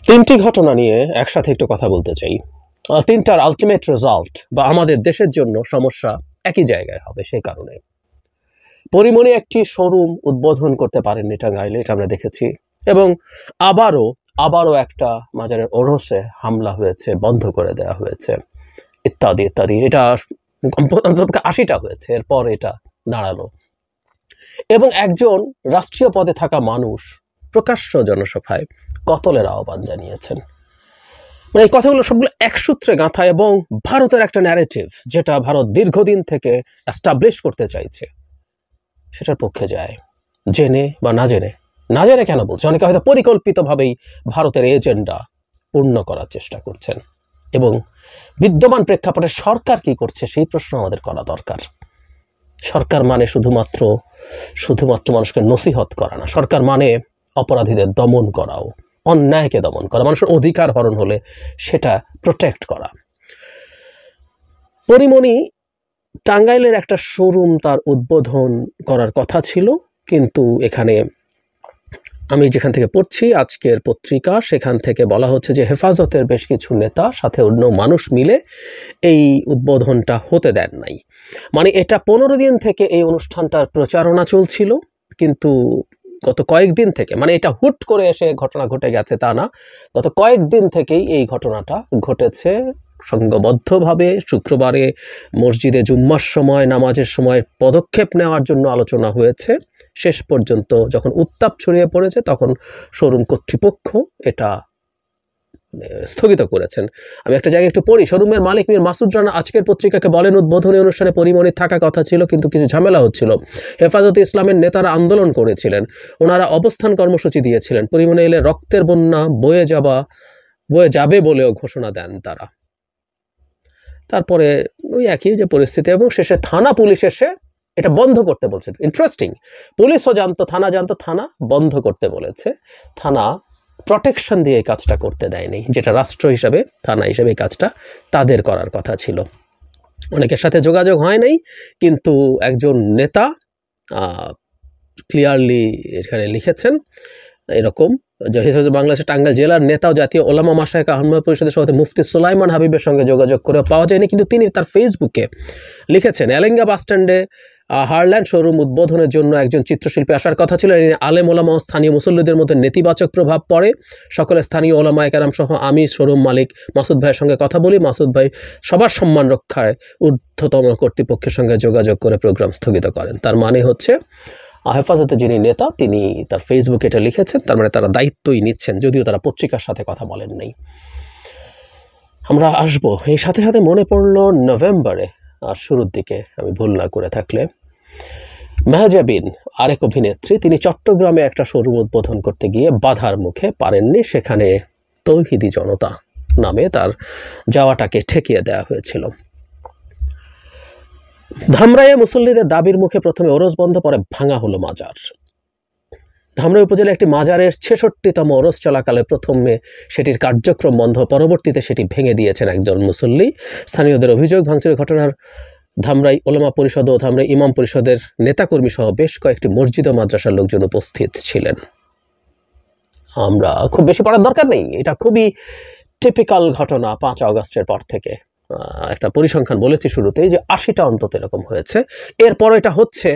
তিনটি ঘটনা নিয়ে একসাথে একটু কথা বলতে চাই। তিনটার আলটিমেট রেজাল্ট বা আমাদের দেশের জন্য সমস্যা একই জায়গায় হবে। সেই কারণে পরিমণি একটি শোরুম উদ্বোধন করতে পারেননি টাঙ্গাইলে, এটা আমরা দেখেছি। এবং আবারও একটা মাজারের ওরসে হামলা হয়েছে, বন্ধ করে দেওয়া হয়েছে, ইত্যাদি ইত্যাদি। এটা ৮০টা হয়েছে, এরপর এটা দাঁড়ালো। এবং একজন রাষ্ট্রীয় পদে থাকা মানুষ প্রকাশ্য জনসভায় কতলের আহ্বান জানিয়েছেন। মানে এই কথাগুলো সবগুলো এক সূত্রে গাঁথা এবং ভারতের একটা ন্যারেটিভ যেটা ভারত দীর্ঘদিন থেকে এস্টাবলিশ করতে চাইছে সেটার পক্ষে যায়, জেনে বা না জেনে। না জেনে কেন বলছে, অনেকে হয়তো পরিকল্পিতভাবেই ভারতের এজেন্ডা পূর্ণ করার চেষ্টা করছেন। এবং বিদ্যমান প্রেক্ষাপটে সরকার কি করছে সেই প্রশ্ন আমাদের করা দরকার। সরকার মানে শুধুমাত্র মানুষকে নসিহত করা না। সরকার মানে অপরাধীদের দমন করাও, অন্যায়কে দমন করা, মানুষের অধিকার হরণ হলে সেটা প্রোটেক্ট করা। পরিমণি টাঙ্গাইলের একটা শোরুম তার উদ্বোধন করার কথা ছিল, কিন্তু এখানে আমি যেখান থেকে পড়ছি আজকের পত্রিকা, সেখান থেকে বলা হচ্ছে যে হেফাজতের বেশ কিছু নেতা সাথে অন্য মানুষ মিলে এই উদ্বোধনটা হতে দেন নাই। মানে এটা 15 দিন থেকে এই অনুষ্ঠানটার প্রচারণা চলছিল, কিন্তু গত কয়েকদিন থেকে, মানে এটা হুট করে এসে ঘটনা ঘটে গেছে তা না, গত কয়েকদিন থেকেই এই ঘটনাটা ঘটেছে। সংঘবদ্ধভাবে শুক্রবারে মসজিদে জুম্মার সময়, নামাজের সময় পদক্ষেপ নেওয়ার জন্য আলোচনা হয়েছে। শেষ পর্যন্ত যখন উত্তাপ ছড়িয়ে পড়েছে তখন শোরুম কর্তৃপক্ষ এটা স্থগিত করেছেন। আমি একটা জায়গায় একটু পড়ি। শোরুমের মালিক মীর মাসুদ রানা আজকের পত্রিকাকে বলেন, উদ্বোধনী অনুষ্ঠানে পরিমণি থাকা কথা ছিল, কিন্তু কিছু ঝামেলা হচ্ছিল। হেফাজতে ইসলামের নেতারা আন্দোলন করেছিলেন, ওনারা অবস্থান কর্মসূচি দিয়েছিলেন। পরিমণি এলে রক্তের বন্যা বয়ে যাবে বলেও ঘোষণা দেন তারা। তারপরে ওই একই যে পরিস্থিতি, এবং শেষে থানা পুলিশ এসে এটা বন্ধ করতে বলছে। ইন্টারেস্টিং, পুলিশও জানতো, থানা জানতো, থানা বন্ধ করতে বলেছে। থানা প্রটেকশন দিয়ে এই কাজটা করতে দেয়নি, যেটা রাষ্ট্র হিসাবে, থানা হিসাবে এই কাজটা তাদের করার কথা ছিল। অনেকের সাথে যোগাযোগ হয় নাই, কিন্তু একজন নেতা ক্লিয়ারলি এখানে লিখেছেন এরকম, বাংলাদেশের টাঙ্গাইল জেলার নেতা ও জাতীয় ওলামা মাশায়েখ আহমদ পরিষদের সভাপতি মুফতি সুলাইমান হাবিবের সঙ্গে যোগাযোগ করে পাওয়া যায়নি, কিন্তু তিনি তার ফেসবুকে লিখেছেন, এলেঙ্গা বাসস্ট্যান্ডে হারল্যান্ড শোরুম উদ্বোধনের জন্য একজন চিত্রশিল্পী আসার কথা ছিল। আলেম ওলামা ও স্থানীয় মুসল্লিদের মধ্যে নেতিবাচক প্রভাব পড়ে। সকলে স্থানীয় ওলামায়ে কেরাম সহ আমি শোরুম মালিক মাসুদ ভাইয়ের সঙ্গে কথা বলি। মাসুদ ভাই সবার সম্মান রক্ষায় ঊর্ধ্বতম কর্তৃপক্ষের সঙ্গে যোগাযোগ করে প্রোগ্রাম স্থগিত করেন। তার মানে হচ্ছে হেফাজতের যিনি নেতা তিনি তার ফেসবুকে এটা লিখেছেন, তার মানে তারা দায়িত্বই নিচ্ছেন, যদিও তারা পত্রিকার সাথে কথা বলেন নাই। আমরা আসবো এই সাথে সাথে মনে পড়লো নভেম্বরে আর শুরুর দিকে, আমি ভুল না করে থাকলে, মেহজাবিন আরেক অভিনেত্রী, তিনি চট্টগ্রামে একটা শোরুম উদ্বোধন করতে গিয়ে বাধার মুখে পারেননি। সেখানে তৌহিদি জনতা নামে তার যাওয়াটাকে ঠেকিয়ে দেওয়া হয়েছিল। ধামরাইয়ে মুসল্লিদের দাবির মুখে প্রথমে ওরস বন্ধ, পরে ভাঙা হলো মাজার। ধামরাই উপজেলায় একটি মাজারের 66তম ওরস চলাকালে প্রথমে সেটির কার্যক্রম বন্ধ, পরবর্তীতে সেটি ভেঙে দিয়েছেন একজন মুসল্লি। স্থানীয়দের অভিযোগ, ভাঙচুরের ঘটনার ধামরাই ওলামা পরিষদ ও ধামরাই ইমাম পরিষদের নেতাকর্মী সহ বেশ কয়েকটি মসজিদ ও মাদ্রাসার লোকজন উপস্থিত ছিলেন। আমরা খুব বেশি পড়ার দরকার নেই, এটা খুবই টিপিক্যাল ঘটনা। 5 আগস্টের পর থেকে একটা পরিসংখ্যান বলেছি শুরুতেই যে 80টা অন্তত এরকম হয়েছে। এরপর এটা হচ্ছে,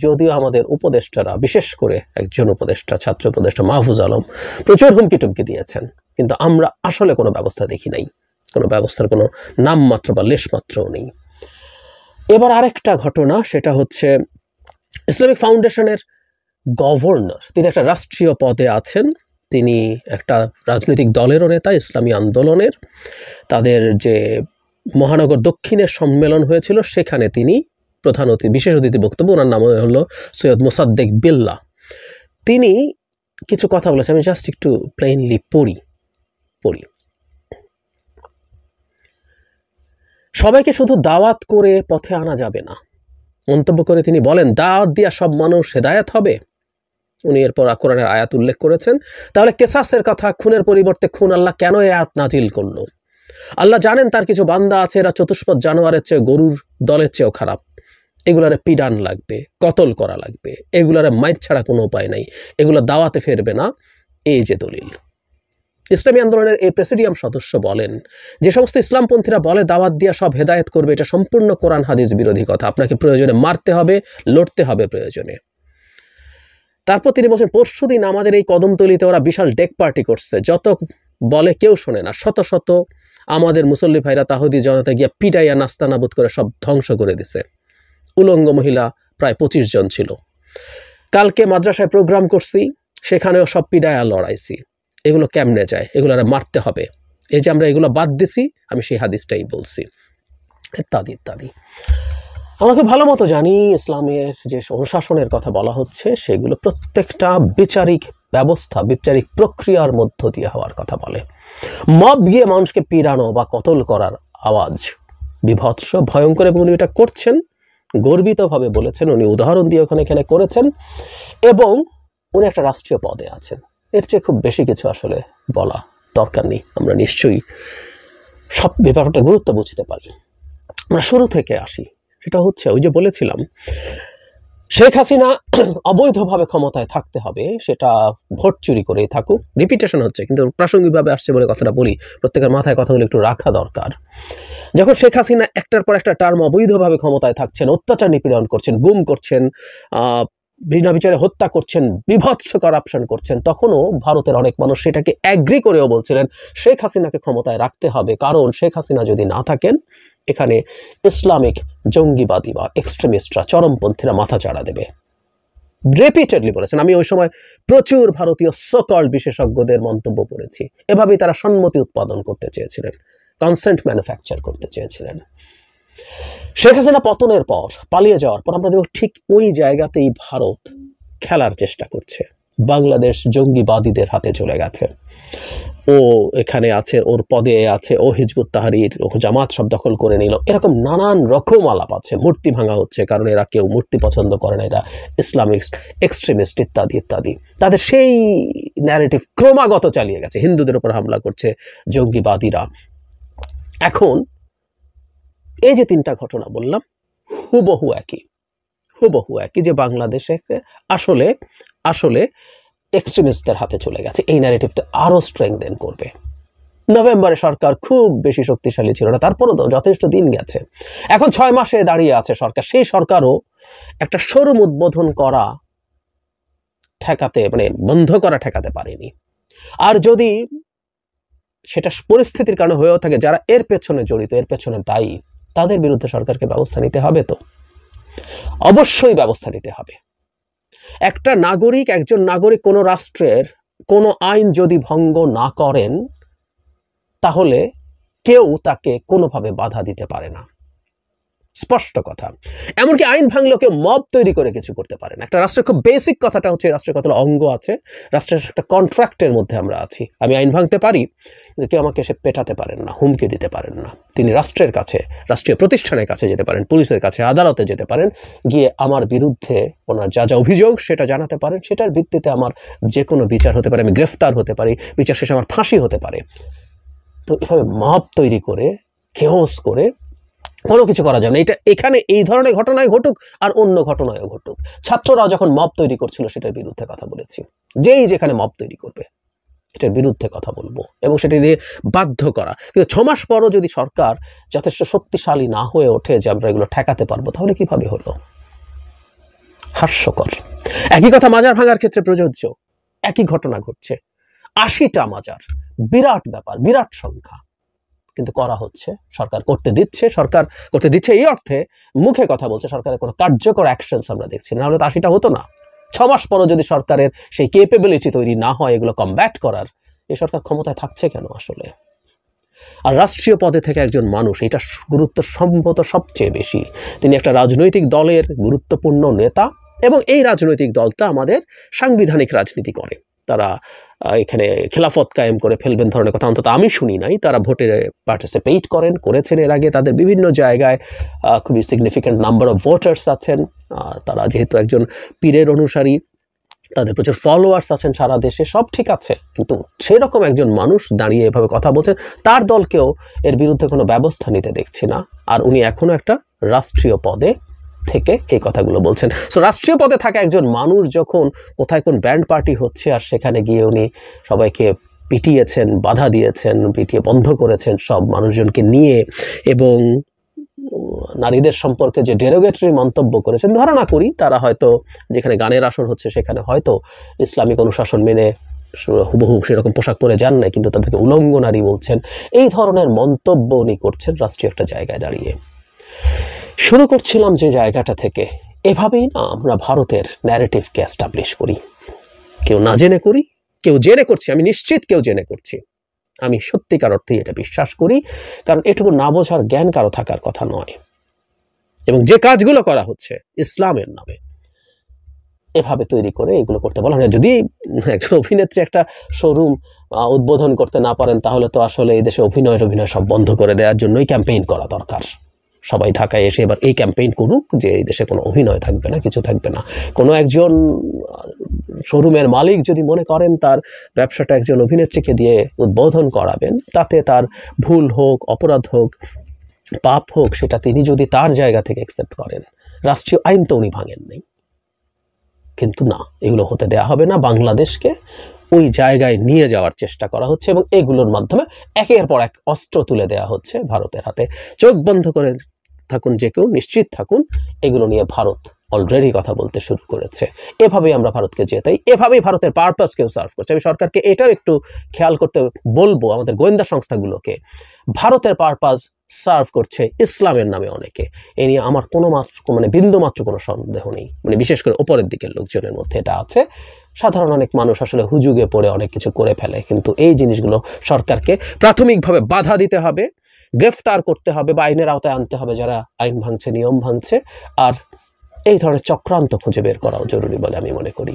যদিও আমাদের উপদেষ্টারা, বিশেষ করে একজন উপদেষ্টা, ছাত্র উপদেষ্টা মাহফুজ আলম প্রচুর হুমকি টুমকি দিয়েছেন, কিন্তু আমরা আসলে কোনো ব্যবস্থা দেখি নাই, কোনো ব্যবস্থার কোনো নামমাত্র বা লেশমাত্রও নেই। এবার আরেকটা ঘটনা, সেটা হচ্ছে ইসলামিক ফাউন্ডেশনের গভর্নর, তিনি একটা রাষ্ট্রীয় পদে আছেন, তিনি একটা রাজনৈতিক দলেরও নেতা, ইসলামী আন্দোলনের। তাদের যে মহানগর দক্ষিণের সম্মেলন হয়েছিল সেখানে তিনি প্রধান অতিথি, বিশেষ অতিথি বক্তব্য, ওনার নাম হলো সৈয়দ মোসাদ্দেক বিল্লাহ। তিনি কিছু কথা বলেছেন, আমি জাস্ট একটু প্লেইনলি পড়ি। সবাইকে শুধু দাওয়াত করে পথে আনা যাবে না, মন্তব্য করে তিনি বলেন, দাওয়াত দিয়া সব মানুষ হেদায়েত হবে। উনি এরপর কোরআনের আয়াত উল্লেখ করেছেন। তাহলে কেসাসের কথা, খুনের পরিবর্তে খুন, আল্লাহ কেন এই আয়াত নাজিল করলো? আল্লাহ জানেন তার কিছু বান্দা আছে এরা চতুষ্পদ জানোয়ারের চেয়ে, গরুর দলের চেয়েও খারাপ। এগুলারে পিডান লাগবে, কতল করা লাগবে, এগুলারে মাইর ছাড়া কোনো উপায় নাই, এগুলো দাওয়াতে ফেরবে না। এই যে দলিল, ইসলামী আন্দোলনের এই প্রেসিডিয়াম সদস্য বলেন, যে সমস্ত ইসলামপন্থীরা বলে দাওয়াত দিয়া সব হেদায়েত করবে, এটা সম্পূর্ণ কোরআন হাদিস বিরোধী কথা। আপনাকে প্রয়োজনে মারতে হবে, লড়তে হবে প্রয়োজনে। তারপর তিনি বলছেন, পরশুদিন আমাদের এই কদমতলিতে ওরা বিশাল ডেক পার্টি করছে, যত বলে কেউ শোনে না। শত শত আমাদের মুসল্লি ভাইরা তাহুদি জনতা গিয়া পিটাইয়া নাস্তানাবুদ করে সব ধ্বংস করে দিছে। উলঙ্গ মহিলা প্রায় 25 জন ছিল। কালকে মাদ্রাসায় প্রোগ্রাম করছি, সেখানেও সব পিটাইয়া লড়াইছি। এগুলো কেমনে যায়? এগুলো মারতে হবে। এই যে আমরা এগুলো বাদ দিছি, আমি সেই হাদিসটাই বলছি, ইত্যাদি ইত্যাদি। আমরা খুব ভালো মতো জানি ইসলামের যে অনুশাসনের কথা বলা হচ্ছে সেগুলো প্রত্যেকটা বিচারিক ব্যবস্থা, বিচারিক প্রক্রিয়ার মধ্য দিয়ে হওয়ার কথা বলে। মব গিয়ে মানুষকে পিড়ানো বা কতল করার আওয়াজ বিভৎস, ভয়ঙ্কর, এবং উনি এটা করছেন গর্বিতভাবে বলেছেন। উনি উদাহরণ দিয়ে এখানে করেছেন, এবং উনি একটা রাষ্ট্রীয় পদে আছেন। এর চেয়ে খুব বেশি কিছু আসলে বলা দরকার নেই। আমরা নিশ্চয়ই সব ব্যাপারটা গুরুত্ব বুঝতে পারি। আমরা শুরু থেকে আসি, সেটা হচ্ছে ওই যে বলেছিলাম শেখ হাসিনা অবৈধভাবে ক্ষমতায় থাকতে হবে, সেটা ভোট চুরি করেই থাকুক। রিপিটেশন হচ্ছে, কিন্তু প্রাসঙ্গিকভাবে আসছে বলে কথাটা বলি, প্রত্যেকের মাথায় কথাগুলো একটু রাখা দরকার। যখন শেখ হাসিনা একটার পর একটা টার্ম অবৈধভাবে ক্ষমতায় থাকছেন, অত্যাচার নিপীড়ন করছেন, গুম করছেন, বিনা বিচারে হত্যা করছেন, বিভৎস করাপশন করছেন, তখনও ভারতের অনেক মানুষ সেটাকে অ্যাগ্রি করেও বলছিলেন শেখ হাসিনাকে ক্ষমতায় রাখতে হবে, কারণ শেখ হাসিনা যদি না থাকেন এখানে ইসলামিক জঙ্গিবাদী বা এক্সট্রিমিস্টরা, চরমপন্থীরা মাথা চাড়া দেবে। রিপিটেডলি বলেছেন। আমি ওই সময় প্রচুর ভারতীয় সকল বিশেষজ্ঞদের মন্তব্য পড়েছি। এভাবেই তারা সম্মতি উৎপাদন করতে চেয়েছিলেন, কনসেন্ট ম্যানুফ্যাকচার করতে চেয়েছিলেন। শেখ হাসিনা পতনের পর, পালিয়ে যাওয়ার পর, আমরা দেখব ঠিক ওই জায়গাতেই ভারত খেলার চেষ্টা করছে। বাংলাদেশ জঙ্গিবাদীদের হাতে চলে গেছে, ও এখানে আছে, ওর পদে আছে, ও হিজবুত তাহরির, ও জামাত সব দখল করে নিল, এরকম নানান রকম আলাপ আছে। মূর্তি ভাঙা হচ্ছে, কারণ এরা কেউ মূর্তি পছন্দ করে না, এরা ইসলামিক এক্সট্রিমিস্ট ইত্যাদি ইত্যাদি। তাদের সেই ন্যারেটিভ ক্রমাগত চালিয়ে গেছে। হিন্দুদের উপর হামলা করছে জঙ্গিবাদীরা। এখন এই যে 3টা ঘটনা বললাম, হুবহু একই, যে বাংলাদেশে আসলে আসলে এক্সট্রিমিস্টদের হাতে চলে গেছে। এই ন্যারেটিভটা আরো স্ট্রেংথেন করবে। নভেম্বরে সরকার খুব বেশি শক্তিশালী ছিল না, তারপরও তো যথেষ্ট দিন গেছে। এখন 6 মাসে দাঁড়িয়ে আছে সরকার। সেই সরকারও একটা শোরুম উদ্বোধন করা ঠেকাতে, মানে বন্ধ করা ঠেকাতে পারেনি। আর যদি সেটা পরিস্থিতির কারণে হয়েও থাকে, যারা এর পেছনে জড়িত, এর পেছনে দায়ী, তাদের বিরুদ্ধে সরকারকে ব্যবস্থা নিতে হবে। তো অবশ্যই ব্যবস্থা নিতে হবে। একজন নাগরিক কোনো রাষ্ট্রের কোনো আইন যদি ভঙ্গ না করেন, তাহলে কেউ তাকে কোনোভাবে বাধা দিতে পারে না। স্পষ্ট কথা। এমনকি আইন ভাঙলেও কেউ মব তৈরি করে কিছু করতে পারে না। একটা রাষ্ট্রের খুব বেসিক কথাটা হচ্ছে, রাষ্ট্রের কতগুলো অঙ্গ আছে, রাষ্ট্রের একটা কন্ট্রাক্টের মধ্যে আমরা আছি। আমি আইন ভাঙতে পারি, কিন্তু কেউ আমাকে এসে পেটাতে পারেন না, হুমকি দিতে পারেন না। তিনি রাষ্ট্রের কাছে, রাষ্ট্রীয় প্রতিষ্ঠানের কাছে যেতে পারেন, পুলিশের কাছে, আদালতে যেতে পারেন, গিয়ে আমার বিরুদ্ধে ওনার যা যা অভিযোগ সেটা জানাতে পারেন। সেটার ভিত্তিতে আমার যে কোনো বিচার হতে পারে, আমি গ্রেফতার হতে পারি, বিচার শেষে আমার ফাঁসি হতে পারে। তো এভাবে মব তৈরি করে, কেওস করে কোনো কিছু করা যাবে না। এখানে এই ধরনের ঘটনায় ঘটুক আর অন্য ঘটনায়ও ঘটুক। ছাত্ররা যখন মব তৈরি করছিল, সেটার বিরুদ্ধে কথা বলেছি। যেই যেখানে মব তৈরি করবে, এটার বিরুদ্ধে কথা বলবো, এবং সেটা দিয়ে বাধ্য করা। কিন্তু 6 মাস পরও যদি সরকার যথেষ্ট শক্তিশালী না হয়ে ওঠে যে আমরা এগুলো ঠেকাতে পারবো, তাহলে কিভাবে হলো? হাস্যকর। একই কথা মাজার ভাঙার ক্ষেত্রে প্রযোজ্য। একই ঘটনা ঘটছে, 80টা মাজার, বিরাট ব্যাপার, বিরাট সংখ্যা, কিন্তু করা হচ্ছে। সরকার করতে দিচ্ছে এই অর্থে মুখে কথা বলছে, সরকারের কোনো কার্যকর অ্যাকশনস আমরা দেখছি না। নাহলে তো 80টা হতো না। 6 মাস পরও যদি সরকারের সেই ক্যাপাবিলিটি তৈরি না হয় এগুলো কমব্যাট করার, এই সরকার ক্ষমতায় থাকছে কেন আসলে? আর রাষ্ট্রীয় পদে থেকে একজন মানুষ, এটা গুরুত্ব সম্ভবত সবচেয়ে বেশি। তিনি একটা রাজনৈতিক দলের গুরুত্বপূর্ণ নেতা, এবং এই রাজনৈতিক দলটা আমাদের সাংবিধানিক রাজনীতি করে। তারা এখানে খেলাফত কায়েম করে ফেলবেন ধরনের কথা অন্তত আমি শুনি নাই। তারা ভোটে পার্টিসিপেট করেছেন এর আগে, তাদের বিভিন্ন জায়গায় খুবই সিগনিফিক্যান্ট নাম্বার অফ ভোটার্স আছেন। তারা যেহেতু একজন পীরের অনুসারী, তাদের প্রচুর ফলোয়ার্স আছেন সারা দেশে, সব ঠিক আছে। কিন্তু সেরকম একজন মানুষ দাঁড়িয়ে এভাবে কথা বলছেন, তার দলকেও এর বিরুদ্ধে কোনো ব্যবস্থা নিতে দেখছি না। আর উনি এখনও একটা রাষ্ট্রীয় পদে থেকে এই কথাগুলো বলছেন। সো রাষ্ট্রীয় পদে থাকা একজন মানুষ যখন কোথায় কোন ব্যান্ড পার্টি হচ্ছে, আর সেখানে গিয়ে উনি সবাইকে পিটিয়েছেন, বাধা দিয়েছেন, পিটিয়ে বন্ধ করেছেন সব মানুষজনকে নিয়ে, এবং নারীদের সম্পর্কে যে ডেরোগেটরি মন্তব্য করেছেন, ধারণা করি তারা হয়তো যেখানে গানের আসর হচ্ছে সেখানে হয়তো ইসলামিক অনুশাসন মেনে হুবহু সেরকম পোশাক পরে যান নাই, কিন্তু তাদেরকে উলঙ্গ নারী বলছেন। এই ধরনের মন্তব্য উনি করছেন রাষ্ট্রীয় একটা জায়গায় দাঁড়িয়ে। শুরু করছিলাম যে জায়গাটা থেকে, এভাবেই না আমরা ভারতের ন্যারেটিভকে এস্টাবলিশ করি। কেউ না জেনে করি, কেউ জেনে করছি, আমি নিশ্চিত কেউ জেনে করছি। আমি সত্যিকার অর্থেই এটা বিশ্বাস করি, কারণ এটুকু না বোঝার জ্ঞান কারো থাকার কথা নয়। এবং যে কাজগুলো করা হচ্ছে ইসলামের নামে, এভাবে তৈরি করে এগুলো করতে বলা হয়। যদি একজন অভিনেত্রী একটা শোরুম উদ্বোধন করতে না পারেন, তাহলে তো আসলে এই দেশে অভিনয় সব বন্ধ করে দেওয়ার জন্যই ক্যাম্পেইন করা দরকার। সবাই ঢাকায় এসে এবার এই ক্যাম্পেইন করুক যে এই দেশে কোনো অভিনয় থাকবে না, কিছু থাকবে না। কোনো একজন শোরুমের মালিক যদি মনে করেন তার ব্যবসাটা একজন অভিনেত্রীকে দিয়ে উদ্বোধন করাবেন, তাতে তার ভুল হোক, অপরাধ হোক, পাপ হোক, সেটা তিনি যদি তার জায়গা থেকে অ্যাকসেপ্ট করেন, রাষ্ট্রীয় আইন তো উনি ভাঙেন নাই। কিন্তু না, এগুলো হতে দেয়া হবে না। বাংলাদেশকে ওই জায়গায় নিয়ে যাওয়ার চেষ্টা করা হচ্ছে, এবং এগুলোর মাধ্যমে একের পর এক অস্ত্র তুলে দেওয়া হচ্ছে ভারতের হাতে। চোখ বন্ধ করে থাকুন যে কেউ, নিশ্চিত থাকুন এগুলো নিয়ে ভারত অলরেডি কথা বলতে শুরু করেছে। এভাবেই আমরা ভারতকে জেতাই, এভাবেই ভারতের পারপাসকেও সার্ভ করছে। আমি সরকারকে এটাও একটু খেয়াল করতে বলবো, আমাদের গোয়েন্দা সংস্থাগুলোকে। ভারতের পারপাস সার্ভ করছে ইসলামের নামে অনেকে, এ নিয়ে আমার কোনো বিন্দুমাত্র কোনো সন্দেহ নেই। বিশেষ করে ওপরের দিকের লোকজনের মধ্যে এটা আছে। সাধারণ অনেক মানুষ আসলে হুজুগে পড়ে অনেক কিছু করে ফেলে, কিন্তু এই জিনিসগুলো সরকারকে প্রাথমিকভাবে বাধা দিতে হবে, গ্রেফতার করতে হবে বা আইনের আওতায় আনতে হবে যারা আইন ভাঙছে, নিয়ম ভাঙছে। আর এই ধরনের চক্রান্ত খুঁজে বের করাও জরুরি বলে আমি মনে করি।